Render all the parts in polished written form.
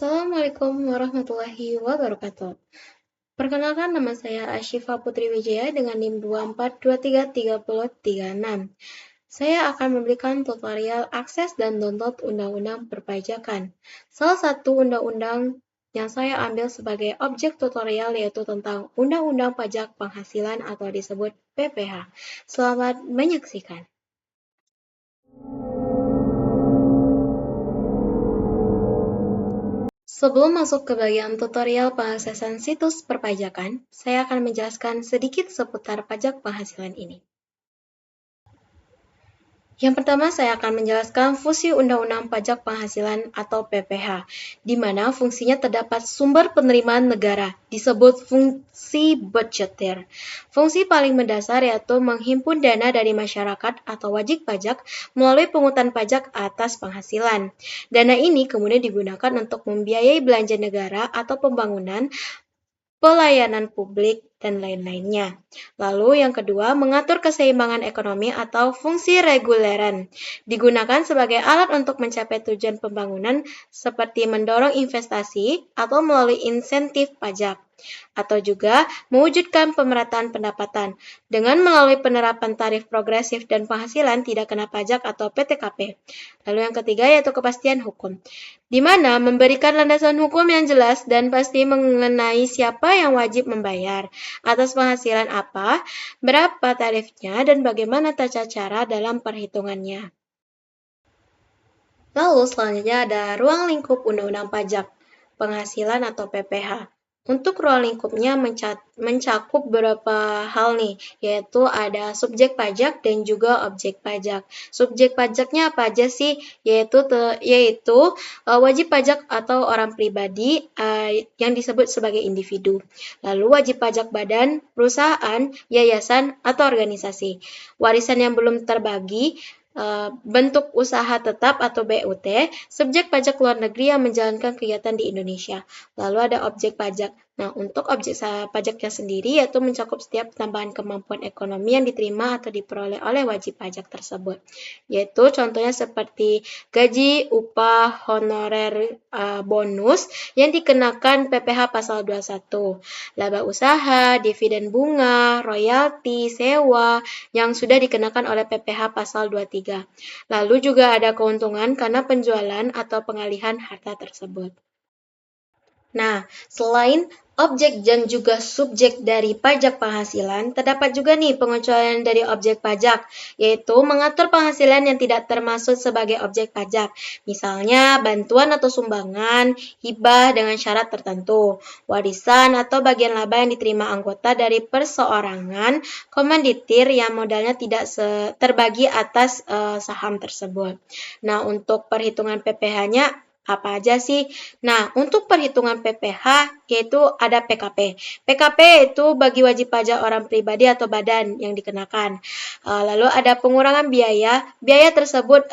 Assalamualaikum warahmatullahi wabarakatuh. Perkenalkan, nama saya Asyifa Putri Wijaya dengan NIM 24233036. Saya akan memberikan tutorial akses dan download undang-undang perpajakan. Salah satu undang-undang yang saya ambil sebagai objek tutorial yaitu tentang Undang-Undang Pajak Penghasilan atau disebut PPh. Selamat menyaksikan. Sebelum masuk ke bagian tutorial pengaksesan situs perpajakan, saya akan menjelaskan sedikit seputar pajak penghasilan ini. Yang pertama, saya akan menjelaskan fungsi Undang-Undang Pajak Penghasilan atau PPh, di mana fungsinya terdapat sumber penerimaan negara, disebut fungsi budgeter. Fungsi paling mendasar yaitu menghimpun dana dari masyarakat atau wajib pajak melalui pungutan pajak atas penghasilan. Dana ini kemudian digunakan untuk membiayai belanja negara atau pembangunan, pelayanan publik, dan lain-lainnya. Lalu yang kedua, mengatur keseimbangan ekonomi atau fungsi reguleran. Digunakan sebagai alat untuk mencapai tujuan pembangunan seperti mendorong investasi atau melalui insentif pajak. Atau juga mewujudkan pemerataan pendapatan dengan melalui penerapan tarif progresif dan penghasilan tidak kena pajak atau PTKP. Lalu yang ketiga yaitu kepastian hukum, di mana memberikan landasan hukum yang jelas dan pasti mengenai siapa yang wajib membayar, atas penghasilan apa, berapa tarifnya, dan bagaimana tata cara dalam perhitungannya. Lalu selanjutnya ada ruang lingkup Undang-Undang Pajak Penghasilan atau PPh. Untuk ruang lingkupnya mencakup beberapa hal nih, yaitu ada subjek pajak dan juga objek pajak. Subjek pajaknya apa aja sih? Yaitu wajib pajak atau orang pribadi yang disebut sebagai individu. Lalu wajib pajak badan, perusahaan, yayasan, atau organisasi. Warisan yang belum terbagi, bentuk usaha tetap atau BUT, subjek pajak luar negeri yang menjalankan kegiatan di Indonesia. Lalu ada objek pajak. Nah, untuk objek pajaknya sendiri yaitu mencakup setiap tambahan kemampuan ekonomi yang diterima atau diperoleh oleh wajib pajak tersebut. Yaitu contohnya seperti gaji, upah, honorer, bonus yang dikenakan PPh pasal 21, laba usaha, dividen bunga, royalti, sewa yang sudah dikenakan oleh PPh pasal 23. Lalu juga ada keuntungan karena penjualan atau pengalihan harta tersebut. Nah, selain objek dan juga subjek dari pajak penghasilan, terdapat juga nih pengecualian dari objek pajak, yaitu mengatur penghasilan yang tidak termasuk sebagai objek pajak. Misalnya, bantuan atau sumbangan, hibah dengan syarat tertentu, warisan atau bagian laba yang diterima anggota dari perseorangan, komanditir yang modalnya tidak terbagi atas saham tersebut. Nah, untuk perhitungan PPh-nya, apa aja sih? Nah, untuk perhitungan PPh yaitu ada PKP. PKP itu bagi wajib pajak orang pribadi atau badan yang dikenakan. Lalu ada pengurangan biaya. Biaya tersebut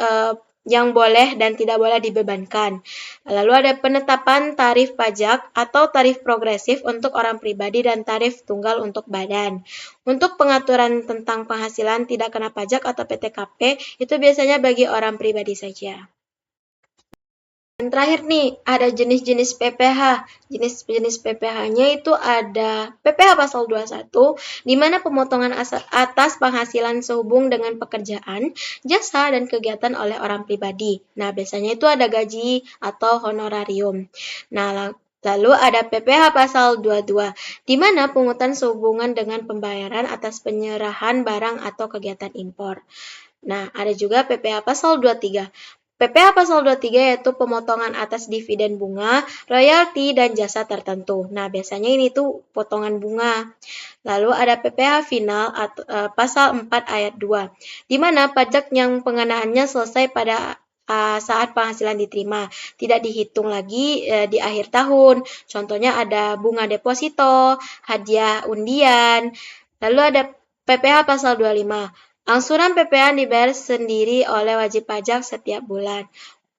yang boleh dan tidak boleh dibebankan. Lalu ada penetapan tarif pajak atau tarif progresif untuk orang pribadi dan tarif tunggal untuk badan. Untuk pengaturan tentang penghasilan tidak kena pajak atau PTKP itu biasanya bagi orang pribadi saja. Dan terakhir nih, ada jenis-jenis PPh. Jenis-jenis PPh-nya itu ada PPh pasal 21, di mana pemotongan atas penghasilan sehubung dengan pekerjaan, jasa, dan kegiatan oleh orang pribadi. Nah, biasanya itu ada gaji atau honorarium. Nah, lalu ada PPh pasal 22, di mana pungutan sehubungan dengan pembayaran atas penyerahan barang atau kegiatan impor. Nah, ada juga PPh pasal 23. PPh pasal 23 yaitu pemotongan atas dividen bunga, royalti, dan jasa tertentu. Nah, biasanya ini tuh potongan bunga. Lalu ada PPh final pasal 4 ayat 2, di mana pajak yang pengenaannya selesai pada saat penghasilan diterima, tidak dihitung lagi di akhir tahun. Contohnya ada bunga deposito, hadiah undian. Lalu ada PPh pasal 25. Angsuran PPh dibayar sendiri oleh wajib pajak setiap bulan.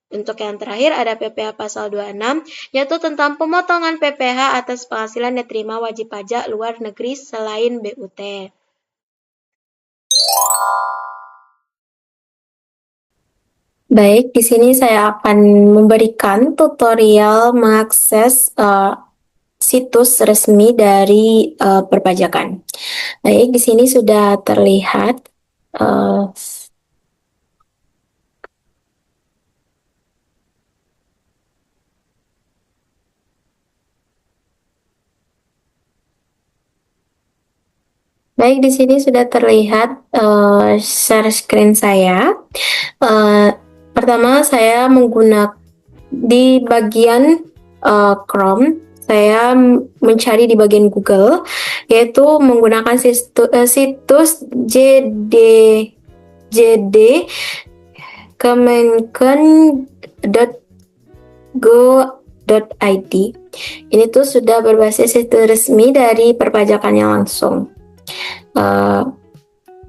Untuk yang terakhir ada PPh pasal 26, yaitu tentang pemotongan PPh atas penghasilan yang diterima wajib pajak luar negeri selain BUT. Baik, di sini saya akan memberikan tutorial mengakses situs resmi dari perpajakan. Baik, di sini sudah terlihat. uh, Baik, di sini sudah terlihat share screen saya. Uh, Pertama, saya menggunakan di bagian Chrome. Saya mencari di bagian Google, yaitu menggunakan situs jd kemenken.go.id. Ini tuh sudah berbasis situs resmi dari perpajakannya langsung.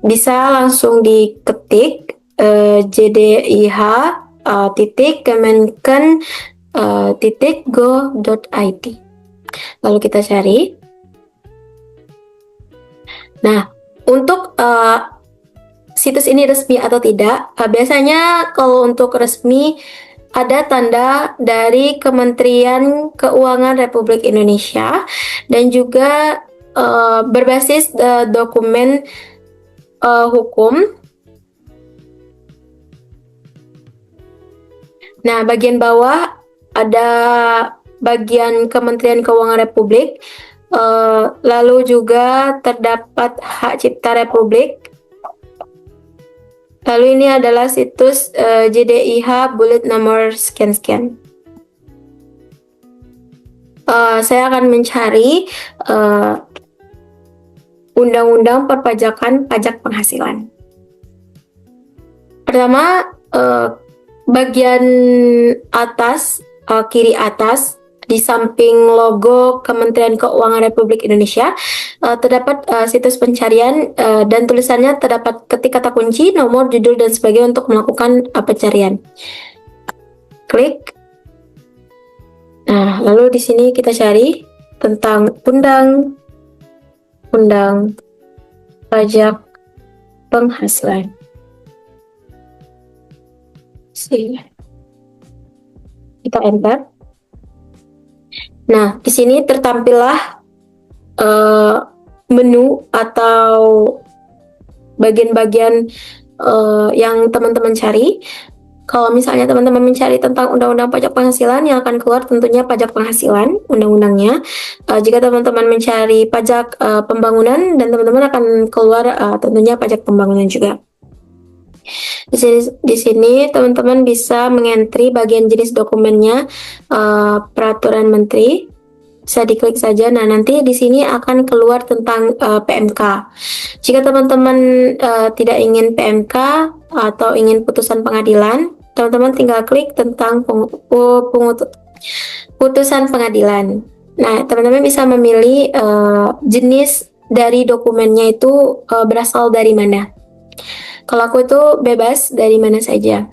Bisa langsung diketik jdih titik kemenken titik go.id. Lalu kita cari. Nah, untuk situs ini resmi atau tidak, biasanya kalau untuk resmi ada tanda dari Kementerian Keuangan Republik Indonesia dan juga berbasis dokumen hukum. Nah, bagian bawah ada bagian Kementerian Keuangan Republik, lalu juga terdapat Hak Cipta Republik. Lalu ini adalah situs JDIH bulat nomor sekian-sekian. Saya akan mencari Undang-Undang Perpajakan Pajak Penghasilan. Pertama, bagian atas, kiri atas, di samping logo Kementerian Keuangan Republik Indonesia, terdapat situs pencarian dan tulisannya terdapat ketik kata kunci, nomor, judul, dan sebagainya untuk melakukan pencarian. Klik. Nah, lalu di sini kita cari tentang Undang Pajak Penghasilan. Sini. Kita enter. Nah, di sini tertampillah menu atau bagian-bagian yang teman-teman cari. Kalau misalnya teman-teman mencari tentang Undang-Undang Pajak Penghasilan, yang akan keluar tentunya pajak penghasilan, undang-undangnya. Jika teman-teman mencari pajak pembangunan, dan teman-teman akan keluar tentunya pajak pembangunan juga. Di sini teman-teman bisa mengentri bagian jenis dokumennya, peraturan menteri. Bisa diklik saja. Nah, nanti di sini akan keluar tentang PMK. Jika teman-teman tidak ingin PMK atau ingin putusan pengadilan, teman-teman tinggal klik tentang putusan pengadilan. Nah, teman-teman bisa memilih jenis dari dokumennya itu berasal dari mana. Kalau aku itu bebas dari mana saja.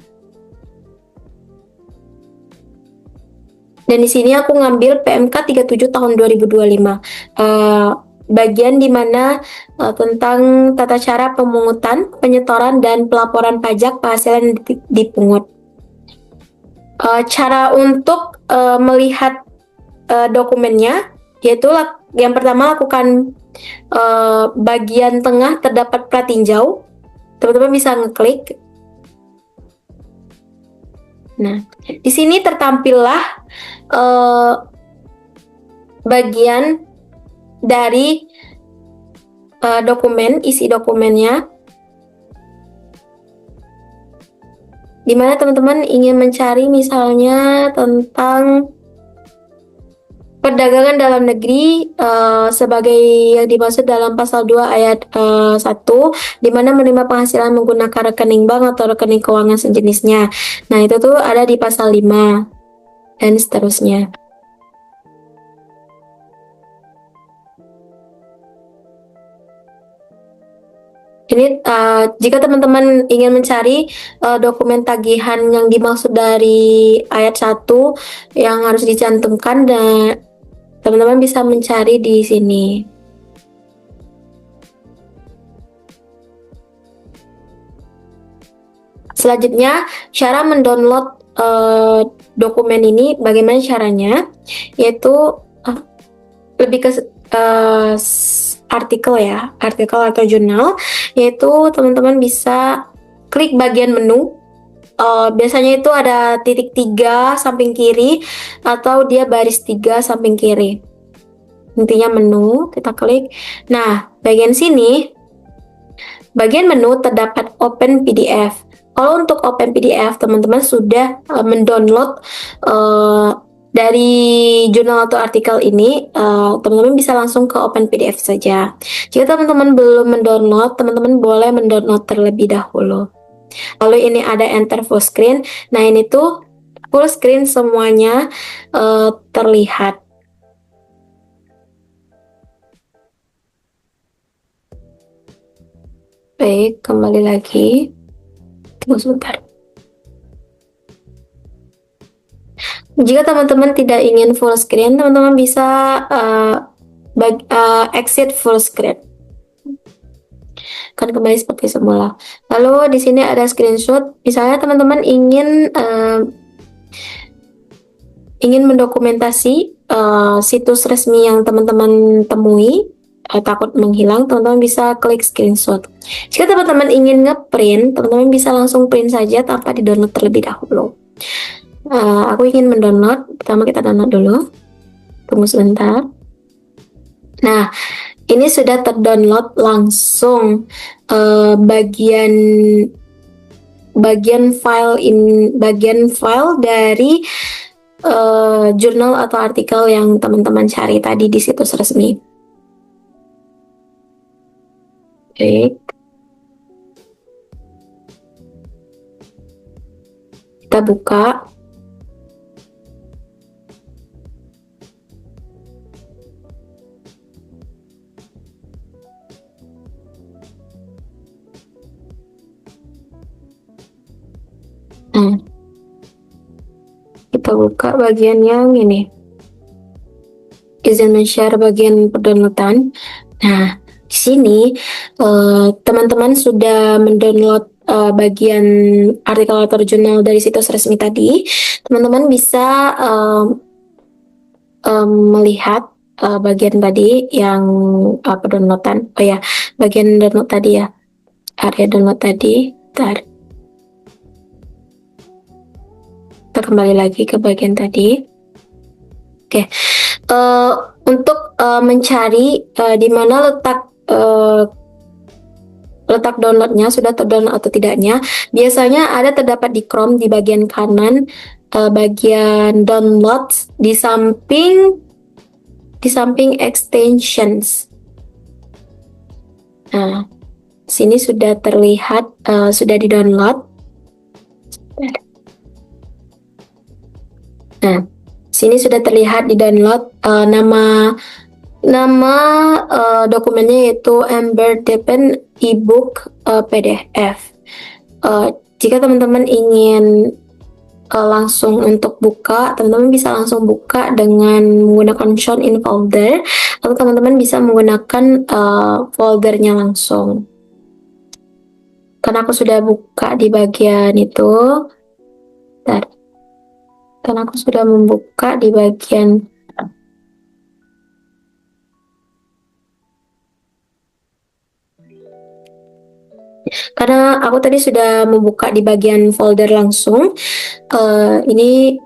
Dan di sini aku ngambil PMK 37 tahun 2025. Bagian di mana tentang tata cara pemungutan, penyetoran, dan pelaporan pajak penghasilan dipungut. Cara untuk melihat dokumennya, yaitu yang pertama lakukan bagian tengah terdapat pratinjau. Teman-teman bisa ngeklik. Nah, di sini tertampillah bagian dari dokumen, isi dokumennya, di mana teman-teman ingin mencari misalnya tentang perdagangan dalam negeri sebagai yang dimaksud dalam pasal 2 ayat 1, di mana menerima penghasilan menggunakan rekening bank atau rekening keuangan sejenisnya. Nah, itu tuh ada di pasal 5 dan seterusnya. Ini jika teman-teman ingin mencari dokumen tagihan yang dimaksud dari ayat 1 yang harus dicantumkan, dan teman-teman bisa mencari di sini. Selanjutnya, cara mendownload dokumen ini bagaimana caranya? Yaitu lebih ke artikel ya, artikel atau jurnal, yaitu teman-teman bisa klik bagian menu. Biasanya itu ada titik 3 samping kiri atau dia baris 3 samping kiri. Intinya menu, kita klik. Nah, bagian menu terdapat Open PDF. Kalau untuk Open PDF, teman-teman sudah mendownload dari jurnal atau artikel ini, teman-teman bisa langsung ke Open PDF saja. Jika teman-teman belum mendownload, teman-teman boleh mendownload terlebih dahulu. Lalu ini ada enter full screen. Nah, ini tuh full screen semuanya terlihat. Baik, kembali lagi. Tunggu sebentar. Jika teman-teman tidak ingin full screen, teman-teman bisa exit full screen. Kan kembali seperti semula. Lalu di sini ada screenshot. Misalnya teman-teman ingin mendokumentasi situs resmi yang teman-teman temui, takut menghilang, teman-teman bisa klik screenshot. Jika teman-teman ingin ngeprint, teman-teman bisa langsung print saja tanpa di-download terlebih dahulu. Aku ingin mendownload. Pertama kita download dulu. Tunggu sebentar. Nah, ini sudah terdownload langsung bagian file dari jurnal atau artikel yang teman-teman cari tadi di situs resmi. Oke. Kita buka. Nah, kita buka bagian yang ini. Izin men-share bagian pendownloadan. Nah, di sini teman-teman sudah mendownload bagian artikel atau jurnal dari situs resmi tadi. Teman-teman bisa melihat bagian tadi yang pendownloadan. Oh ya, bagian download tadi ya. Area download tadi. Bentar. Kita kembali lagi ke bagian tadi. Oke. Untuk mencari di mana letak downloadnya, sudah terdownload atau tidaknya, biasanya terdapat di Chrome di bagian kanan, bagian downloads di samping extensions. Nah, sini sudah terlihat sudah di download. Nah, sini sudah terlihat di download nama dokumennya yaitu Ember Depen ebook PDF. Jika teman-teman ingin langsung untuk buka, teman-teman bisa langsung buka dengan menggunakan show in folder, atau teman-teman bisa menggunakan foldernya langsung. Karena aku sudah buka di bagian itu, karena aku sudah membuka di bagian karena aku tadi sudah membuka di bagian folder langsung. Ini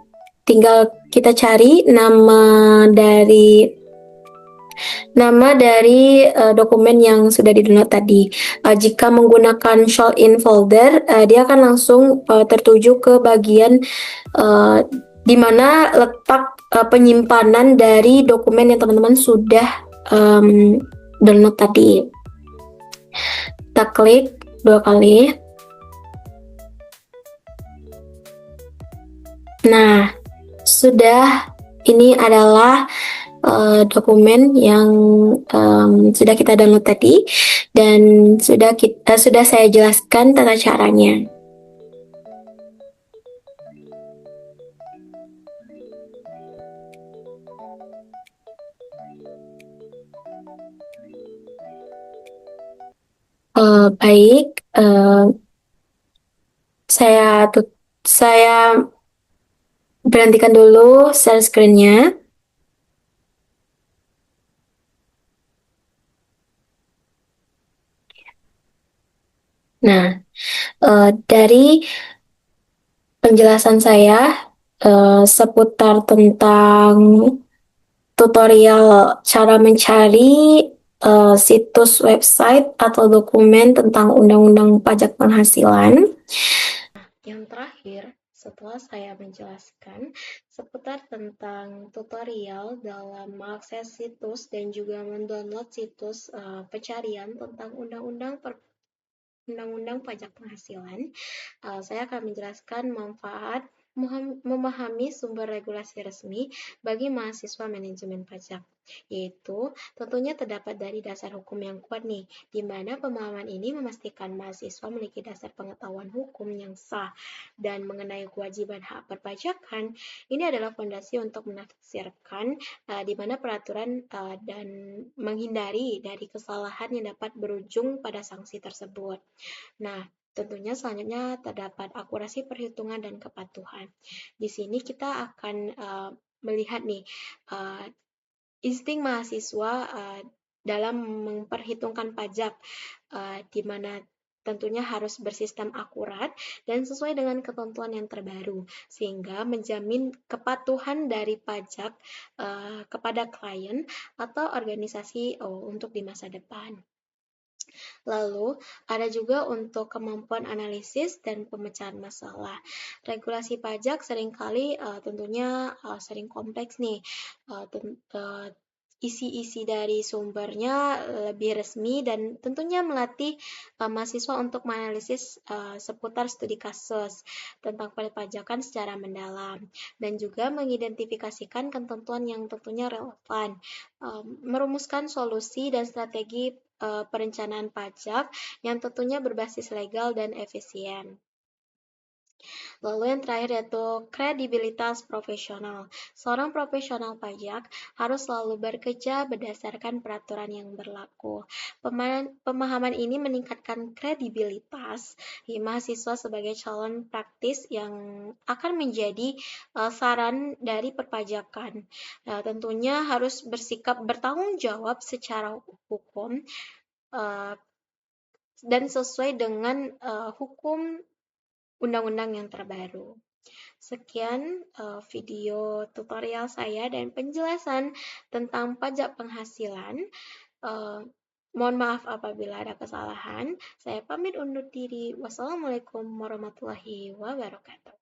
tinggal kita cari nama dari dokumen yang sudah di-download tadi. Jika menggunakan show in folder, dia akan langsung tertuju ke bagian di mana letak penyimpanan dari dokumen yang teman-teman sudah download tadi. Kita klik 2 kali. Nah, sudah, ini adalah dokumen yang sudah kita download tadi, dan sudah saya jelaskan tata caranya. Baik, Saya berhentikan dulu share screen-nya. Nah, dari penjelasan saya seputar tentang tutorial cara mencari situs website atau dokumen tentang Undang-Undang Pajak Penghasilan. Yang terakhir, setelah saya menjelaskan seputar tentang tutorial dalam mengakses situs dan juga mendownload situs pencarian tentang Undang-Undang Pajak Penghasilan, saya akan menjelaskan manfaat memahami sumber regulasi resmi bagi mahasiswa manajemen pajak, yaitu tentunya terdapat dari dasar hukum yang kuat nih, di mana pemahaman ini memastikan mahasiswa memiliki dasar pengetahuan hukum yang sah dan mengenai kewajiban hak perpajakan. Ini adalah fondasi untuk menafsirkan di mana peraturan dan menghindari dari kesalahan yang dapat berujung pada sanksi tersebut. Nah, tentunya selanjutnya terdapat akurasi perhitungan dan kepatuhan. Di sini kita akan melihat nih uh, insting mahasiswa dalam memperhitungkan pajak, di mana tentunya harus bersistem akurat dan sesuai dengan ketentuan yang terbaru, sehingga menjamin kepatuhan dari pajak kepada klien atau organisasi untuk di masa depan. Lalu, ada juga untuk kemampuan analisis dan pemecahan masalah. Regulasi pajak seringkali tentunya sering kompleks nih. Isi-isi dari sumbernya lebih resmi dan tentunya melatih mahasiswa untuk menganalisis seputar studi kasus tentang perpajakan secara mendalam dan juga mengidentifikasikan ketentuan yang tentunya relevan, merumuskan solusi dan strategi perencanaan pajak yang tentunya berbasis legal dan efisien. Lalu yang terakhir yaitu kredibilitas profesional. Seorang profesional pajak harus selalu bekerja berdasarkan peraturan yang berlaku. Pemahaman ini meningkatkan kredibilitas mahasiswa sebagai calon praktis yang akan menjadi saran dari perpajakan. Nah, tentunya harus bersikap bertanggung jawab secara hukum uh, dan sesuai dengan hukum undang-undang yang terbaru. Sekian video tutorial saya dan penjelasan tentang pajak penghasilan. Uh, Mohon maaf apabila ada kesalahan. Saya pamit undur diri. Wassalamualaikum warahmatullahi wabarakatuh.